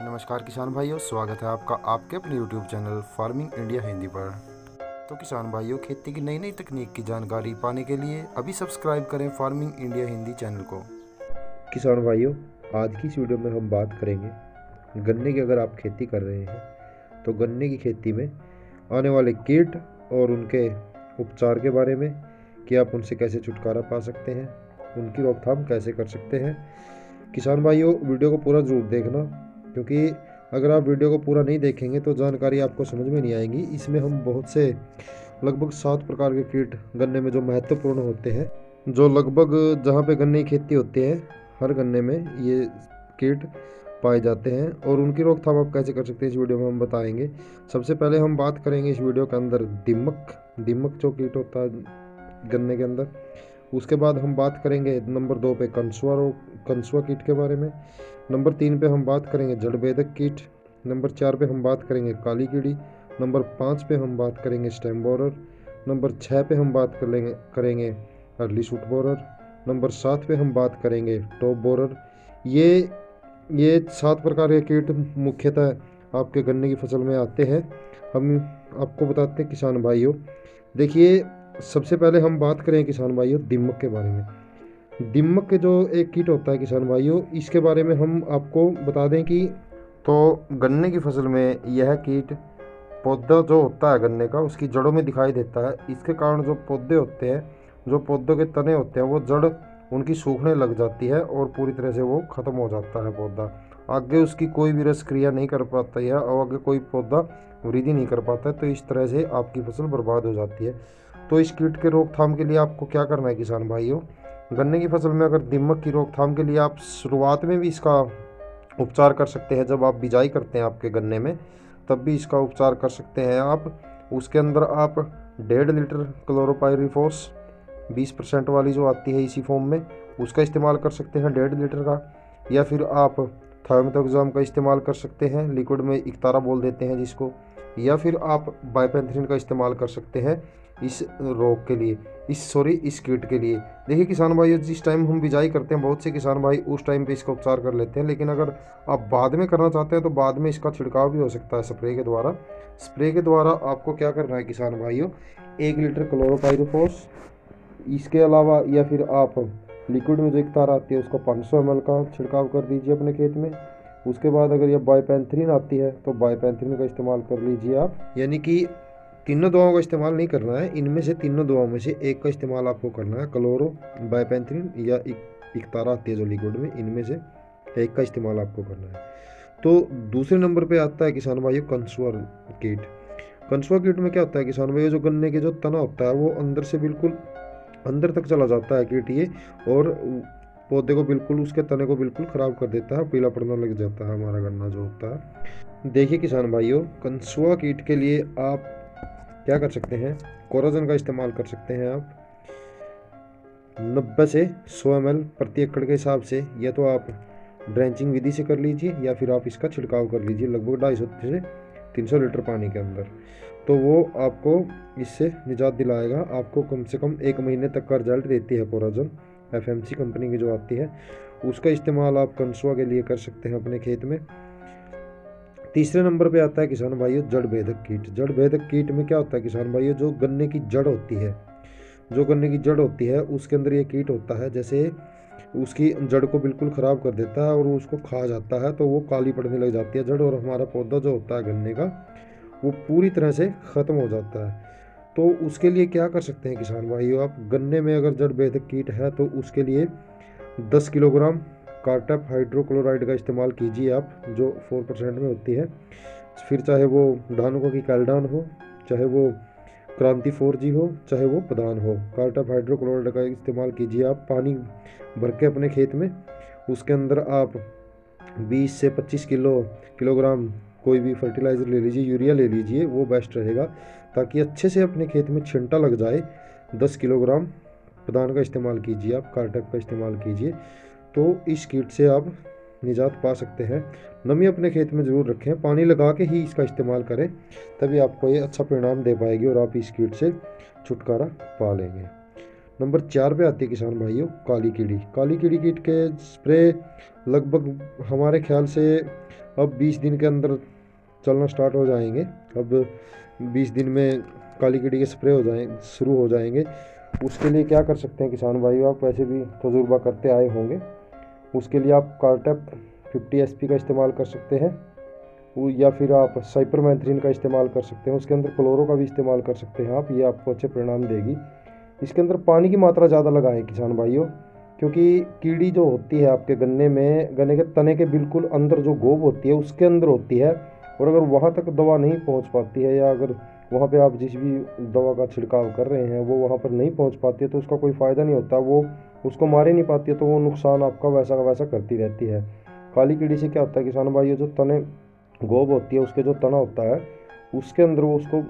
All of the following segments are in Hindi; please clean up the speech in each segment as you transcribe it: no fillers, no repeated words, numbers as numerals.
नमस्कार किसान भाइयों, स्वागत है आपका आपके अपने YouTube channel farming India Hindi पर। तो किसान भाइयों, खेती की नई नई तकनीक की जानकारी पाने के लिए अभी सब्सक्राइब करें फार्मिंग इंडिया हिंदी चैनल को। किसान भाइयों, आज की इस वीडियो में हम बात करेंगे गन्ने की। अगर आप खेती कर रहे हैं तो गन्ने की खेती में आने वाले कीट और उनके उपचार के बारे में, कि आप उनसे कैसे छुटकारा पा सकते हैं, उनकी रोकथाम कैसे कर सकते हैं। किसान भाइयों, वीडियो को पूरा ज़रूर देखना, क्योंकि अगर आप वीडियो को पूरा नहीं देखेंगे तो जानकारी आपको समझ में नहीं आएगी। इसमें हम बहुत से लगभग 7 प्रकार के कीट गन्ने में जो महत्वपूर्ण होते हैं, जो लगभग जहाँ पे गन्ने की खेती होती है हर गन्ने में ये कीट पाए जाते हैं, और उनकी रोकथाम आप कैसे कर सकते हैं इस वीडियो में हम बताएंगे। सबसे पहले हम बात करेंगे इस वीडियो के अंदर दीमक जो कीट होता है गन्ने के अंदर। उसके बाद हम बात करेंगे नंबर 2 पे कंसुआ कीट के बारे में। नंबर 3 पे हम बात करेंगे जड़ बेधक कीट। नंबर 4 पे हम बात करेंगे काली कीड़ी। नंबर 5 पे हम बात करेंगे स्टेम बोरर। नंबर 6 पे हम बात करेंगे अर्ली शूट बोरर। नंबर 7 पे हम बात करेंगे टॉप बोरर। ये 7 प्रकार के कीट मुख्यतः आपके गन्ने की फसल में आते हैं। हम आपको बताते हैं किसान भाइयों। देखिए, सबसे पहले हम बात करें किसान भाइयों दीमक के बारे में। दीमक के जो एक कीट होता है किसान भाइयों, इसके बारे में हम आपको बता दें कि तो गन्ने की फसल में यह कीट पौधा जो होता है गन्ने का, उसकी जड़ों में दिखाई देता है। इसके कारण जो पौधे होते हैं, जो पौधों के तने होते हैं, वो जड़ उनकी सूखने लग जाती है और पूरी तरह से वो ख़त्म हो जाता है पौधा। आगे उसकी कोई भी रस क्रिया नहीं कर पाता है और आगे कोई पौधा वृद्धि नहीं कर पाता है, तो इस तरह से आपकी फसल बर्बाद हो जाती है। तो इस कीट के रोकथाम के लिए आपको क्या करना है किसान भाइयों, गन्ने की फसल में अगर दीमक की रोकथाम के लिए आप शुरुआत में भी इसका उपचार कर सकते हैं। जब आप बिजाई करते हैं आपके गन्ने में, तब भी इसका उपचार कर सकते हैं आप। उसके अंदर आप 1.5 लीटर क्लोरोपाइरीफॉस 20% वाली जो आती है इसी फॉर्म में, उसका इस्तेमाल कर सकते हैं 1.5 लीटर का। या फिर आप थायोमेथोक्साम का इस्तेमाल कर सकते हैं, लिक्विड में इकतारा बोल देते हैं जिसको। या फिर आप बाइपेंथ्रिन का इस्तेमाल कर सकते हैं इस रोग के लिए, इस कीट के लिए। देखिए किसान भाई, जिस टाइम हम बिजाई करते हैं, बहुत से किसान भाई उस टाइम पे इसका उपचार कर लेते हैं, लेकिन अगर आप बाद में करना चाहते हैं तो बाद में इसका छिड़काव भी हो सकता है स्प्रे के द्वारा। स्प्रे के द्वारा आपको क्या करना है किसान भाइयों, 1 लीटर क्लोरोपाइरीफॉस, इसके अलावा या फिर आप लिक्विड में जो एक तार आती है उसको 500 ml का छिड़काव कर दीजिए अपने खेत में। उसके बाद अगर ये बाइपेंथ्रिन आती है तो बाइपेंथ्रिन का इस्तेमाल कर लीजिए आप। यानी कि तीनों दवाओं का इस्तेमाल नहीं करना है, इनमें से तीनों दवाओं में से एक का इस्तेमाल आपको करना है। क्लोरो, बाइपेंथ्रिन या एक तारा आती है जो लिक्विड में, इनमें से एक का इस्तेमाल आपको करना है। तो दूसरे नंबर पे आता है किसान भाइयों कंसुआ कीट। कंसुआ कीट में क्या होता है किसान भाइयों, जो गन्ने के जो तना होता है वो अंदर से बिल्कुल अंदर तक चला जाता है कीट ये, और पौधे को बिल्कुल, उसके तने को बिल्कुल ख़राब कर देता है, पीला पड़ना लग जाता है हमारा गन्ना जो होता है। देखिए किसान भाइयों, कंसुआ कीट के लिए आप क्या कर सकते हैं, कोराजन का इस्तेमाल कर सकते हैं आप 90 से 100 ml प्रति एकड़ के हिसाब से। या तो आप ड्रेंचिंग विधि से कर लीजिए या फिर आप इसका छिड़काव कर लीजिए लगभग 250 से 300 लीटर पानी के अंदर। तो वो आपको इससे निजात दिलाएगा। आपको कम से कम 1 महीने तक का रिजल्ट देती है कोराजन, FMC कंपनी की जो आती है। उसका इस्तेमाल आप कंसुआ के लिए कर सकते हैं अपने खेत में। तीसरे नंबर पे आता है किसान भाइयों जड़ बेधक कीट। जड़ बेधक कीट में क्या होता है किसान भाइयों, जो गन्ने की जड़ होती है, जो गन्ने की जड़ होती है उसके अंदर ये कीट होता है। जैसे उसकी जड़ को बिल्कुल ख़राब कर देता है और उसको खा जाता है, तो वो काली पड़ने लग जाती है जड़, और हमारा पौधा जो होता है गन्ने का वो पूरी तरह से ख़त्म हो जाता है। तो उसके लिए क्या कर सकते हैं किसान भाइयों, आप गन्ने में अगर जड़ बेधक कीट है तो उसके लिए 10 किलोग्राम कार्टप हाइड्रोक्लोराइड का इस्तेमाल कीजिए आप, जो 4% में होती है। फिर चाहे वो धानुका की कैल्डान हो, चाहे वो क्रांति 4G हो, चाहे वो प्रधान हो, कार्टप हाइड्रोक्लोराइड का इस्तेमाल कीजिए आप पानी भर के अपने खेत में। उसके अंदर आप 20 से 25 किलोग्राम कोई भी फर्टिलाइज़र ले लीजिए, यूरिया ले लीजिए, वो बेस्ट रहेगा, ताकि अच्छे से अपने खेत में छिंटा लग जाए। 10 किलोग्राम प्रदान का इस्तेमाल कीजिए आप, कार्टप का इस्तेमाल कीजिए, तो इस कीट से आप निजात पा सकते हैं। नमी अपने खेत में ज़रूर रखें, पानी लगा के ही इसका इस्तेमाल करें, तभी आपको ये अच्छा परिणाम दे पाएगी और आप इस कीट से छुटकारा पा लेंगे। नंबर 4 पे आती है किसान भाइयों काली कीड़ी। काली कीड़ी कीट के स्प्रे लगभग हमारे ख्याल से अब 20 दिन के अंदर चलना स्टार्ट हो जाएंगे। अब 20 दिन में काली कीड़ी के स्प्रे शुरू हो जाएंगे। उसके लिए क्या कर सकते हैं किसान भाइयों, आप वैसे भी तजुर्बा करते आए होंगे। उसके लिए आप कार्टेप 50 SP का इस्तेमाल कर सकते हैं, या फिर आप साइपरमेथ्रिन का इस्तेमाल कर सकते हैं। उसके अंदर क्लोरो का भी इस्तेमाल कर सकते हैं आप, ये आपको अच्छे परिणाम देगी। इसके अंदर पानी की मात्रा ज़्यादा लगाएं किसान भाइयों, क्योंकि कीड़ी जो होती है आपके गन्ने में, गन्ने के तने के बिल्कुल अंदर जो गोब होती है उसके अंदर होती है, और अगर वहाँ तक दवा नहीं पहुँच पाती है, या अगर वहाँ पे आप जिस भी दवा का छिड़काव कर रहे हैं वो वहाँ पर नहीं पहुँच पाती है, तो उसका कोई फ़ायदा नहीं होता, वो उसको मार ही नहीं पाती है, तो वो नुकसान आपका वैसा का वैसा करती रहती है। काली कीड़ी से क्या होता है किसान भाइयों, जो तने गोब होती है उसके जो तना होता है उसके अंदर वो उसको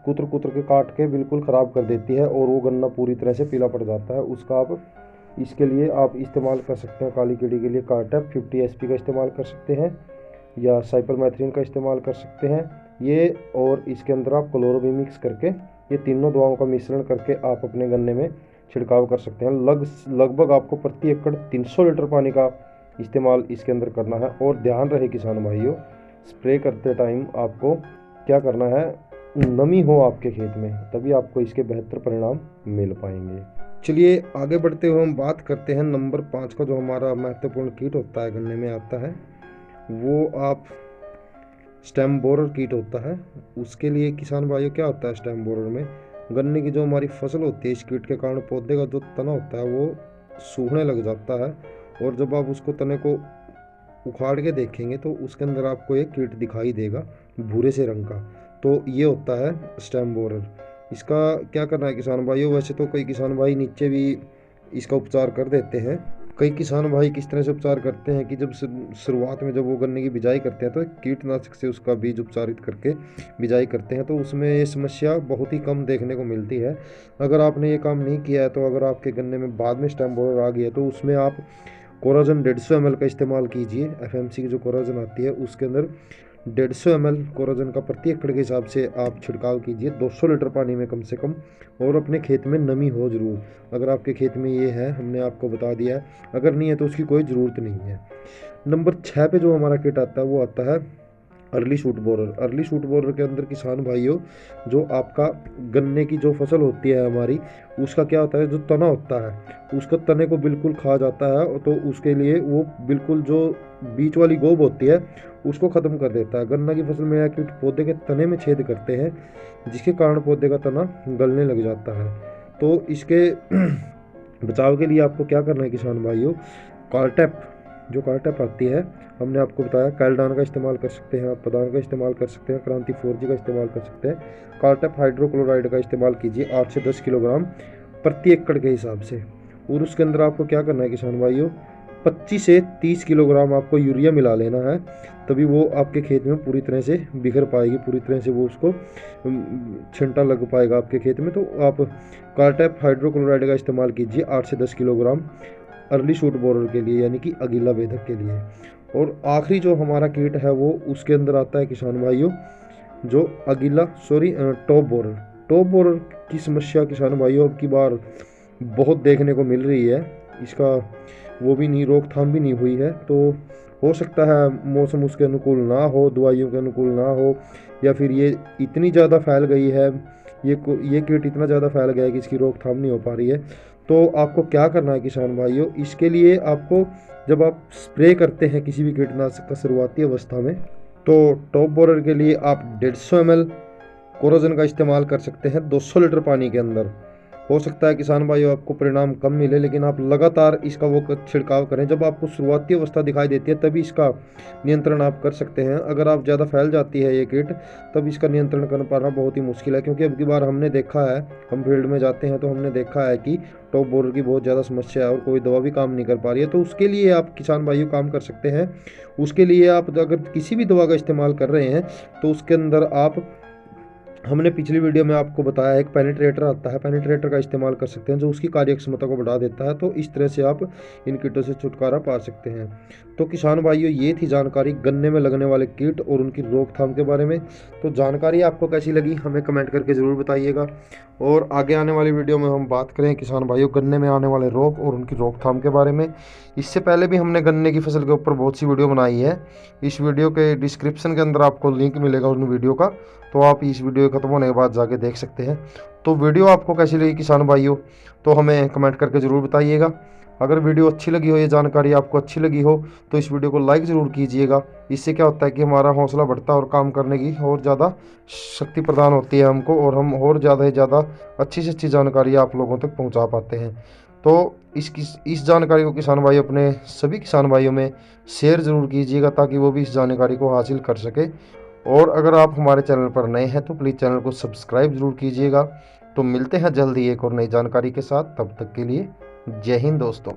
कुतर कुतर के काट के बिल्कुल ख़राब कर देती है, और वो गन्ना पूरी तरह से पीला पड़ जाता है। उसका आप इसके लिए आप इस्तेमाल कर सकते हैं, काली कीड़ी के लिए कार्टेप 50 SP का इस्तेमाल कर सकते हैं, या साइपरमेथ्रिन का इस्तेमाल कर सकते हैं ये, और इसके अंदर आप क्लोरो भी मिक्स करके, ये तीनों दवाओं का मिश्रण करके आप अपने गन्ने में छिड़काव कर सकते हैं। लगभग आपको प्रति एकड़ 300 लीटर पानी का इस्तेमाल इसके अंदर करना है। और ध्यान रहे किसान भाइयों, स्प्रे करते टाइम आपको क्या करना है, नमी हो आपके खेत में, तभी आपको इसके बेहतर परिणाम मिल पाएंगे। चलिए आगे बढ़ते हुए हम बात करते हैं नंबर 5 का, जो हमारा महत्वपूर्ण कीट होता है गन्ने में आता है, वो आप स्टेम बोरर कीट होता है। उसके लिए किसान भाइयों क्या होता है स्टेम बोरर में, गन्ने की जो हमारी फसल होती है, इस कीट के कारण पौधे का जो तना होता है वो सूखने लग जाता है, और जब आप उसको तने को उखाड़ के देखेंगे तो उसके अंदर आपको एक कीट दिखाई देगा भूरे से रंग का, तो ये होता है स्टेम बोरर। इसका क्या करना है किसान भाइयों, वैसे तो कई किसान भाई नीचे भी इसका उपचार कर देते हैं। कई किसान भाई किस तरह से उपचार करते हैं कि जब शुरुआत में जब वो गन्ने की बिजाई करते हैं तो कीटनाशक से उसका बीज उपचारित करके बिजाई करते हैं, तो उसमें ये समस्या बहुत ही कम देखने को मिलती है। अगर आपने ये काम नहीं किया है, तो अगर आपके गन्ने में बाद में स्टेम बोरर आ गया है, तो उसमें आप कोराजन 150 ml का इस्तेमाल कीजिए। FMC की जो कोराजन आती है उसके अंदर 150 ml कोराजन का प्रति एकड़ के हिसाब से आप छिड़काव कीजिए 200 लीटर पानी में कम से कम, और अपने खेत में नमी हो ज़रूर। अगर आपके खेत में ये है, हमने आपको बता दिया है, अगर नहीं है तो उसकी कोई ज़रूरत नहीं है। नंबर 6 पे जो हमारा किट आता है वो आता है early shoot borer. Early shoot borer के अंदर किसान भाइयों, जो आपका गन्ने की जो फसल होती है हमारी, उसका क्या होता है, जो तना होता है उसको तने को बिल्कुल खा जाता है, तो उसके लिए वो बिल्कुल जो बीच वाली गोब होती है उसको ख़त्म कर देता है। गन्ना की फसल में यह कीट पौधे के तने में छेद करते हैं, जिसके कारण पौधे का तना गलने लग जाता है। तो इसके बचाव के लिए आपको क्या करना है किसान भाइयों, कार्टेप, जो कार्टेप आती है, हमने आपको बताया कैल्डान का इस्तेमाल कर सकते हैं, आप पदान का इस्तेमाल कर सकते हैं, क्रांति 4G का इस्तेमाल कर सकते हैं। कार्टेप हाइड्रोक्लोराइड का इस्तेमाल कीजिए 8 से 10 किलोग्राम प्रति एकड़ के हिसाब से। और उसके अंदर आपको क्या करना है किसान भाइयों, 25 से 30 किलोग्राम आपको यूरिया मिला लेना है, तभी वो आपके खेत में पूरी तरह से बिखर पाएगी, पूरी तरह से वो उसको छिंटा लग पाएगा आपके खेत में। तो आप कार्टेप हाइड्रोक्लोराइड का इस्तेमाल कीजिए 8 से 10 किलोग्राम अर्ली शूट बोरर के लिए, यानी कि अगीला बेधक के लिए। और आखिरी जो हमारा कीट है वो उसके अंदर आता है किसान भाइयों, जो टॉप बोरर। टॉप बोरर की समस्या किसान भाइयों अब की बार बहुत देखने को मिल रही है, इसका वो भी नहीं, रोकथाम भी नहीं हुई है। तो हो सकता है मौसम उसके अनुकूल ना हो, दवाइयों के अनुकूल ना हो, या फिर ये इतनी ज़्यादा फैल गई है, ये कीट इतना ज़्यादा फैल गया है कि इसकी रोकथाम नहीं हो पा रही है। तो आपको क्या करना है किसान भाइयों, इसके लिए आपको जब आप स्प्रे करते हैं किसी भी कीटनाशक का शुरुआती अवस्था में, तो टॉप बोरर के लिए आप 150 ml कोराजन का इस्तेमाल कर सकते हैं 200 लीटर पानी के अंदर। हो सकता है किसान भाइयों आपको परिणाम कम मिले, लेकिन आप लगातार इसका वो छिड़काव करें। जब आपको शुरुआती अवस्था दिखाई देती है तभी इसका नियंत्रण आप कर सकते हैं। अगर आप ज़्यादा फैल जाती है ये कीट, तब इसका नियंत्रण कर पाना बहुत ही मुश्किल है, क्योंकि अब की बार हमने देखा है, हम फील्ड में जाते हैं तो हमने देखा है कि टॉप बोरर की बहुत ज़्यादा समस्या है और कोई दवा भी काम नहीं कर पा रही है। तो उसके लिए आप किसान भाइयों काम कर सकते हैं। उसके लिए आप अगर किसी भी दवा का इस्तेमाल कर रहे हैं तो उसके अंदर आप हमने पिछली वीडियो में आपको बताया एक पेनिट्रेटर आता है, पेनिट्रेटर का इस्तेमाल कर सकते हैं जो उसकी कार्यक्षमता को बढ़ा देता है। तो इस तरह से आप इन कीटों से छुटकारा पा सकते हैं। तो किसान भाइयों, ये थी जानकारी गन्ने में लगने वाले कीट और उनकी रोकथाम के बारे में। तो जानकारी आपको कैसी लगी हमें कमेंट करके ज़रूर बताइएगा। और आगे आने वाली वीडियो में हम बात करें किसान भाइयों गन्ने में आने वाले रोग और उनकी रोकथाम के बारे में। इससे पहले भी हमने गन्ने की फसल के ऊपर बहुत सी वीडियो बनाई है। इस वीडियो के डिस्क्रिप्शन के अंदर आपको लिंक मिलेगा उन वीडियो का, तो आप इस वीडियो खत्म होने के बाद जाके देख सकते हैं। तो वीडियो आपको कैसी लगी किसान भाइयों, तो हमें कमेंट करके ज़रूर बताइएगा। अगर वीडियो अच्छी लगी हो, ये जानकारी आपको अच्छी लगी हो, तो इस वीडियो को लाइक ज़रूर कीजिएगा। इससे क्या होता है कि हमारा हौसला बढ़ता है और काम करने की और ज़्यादा शक्ति प्रदान होती है हमको, और हम और ज़्यादा से ज़्यादा अच्छी से अच्छी जानकारी आप लोगों तक पहुँचा पाते हैं। तो इस जानकारी को किसान भाई अपने सभी किसान भाइयों में शेयर ज़रूर कीजिएगा ताकि वो भी इस जानकारी को हासिल कर सके। और अगर आप हमारे चैनल पर नए हैं तो प्लीज़ चैनल को सब्सक्राइब ज़रूर कीजिएगा। तो मिलते हैं जल्दी एक और नई जानकारी के साथ, तब तक के लिए जय हिंद दोस्तों।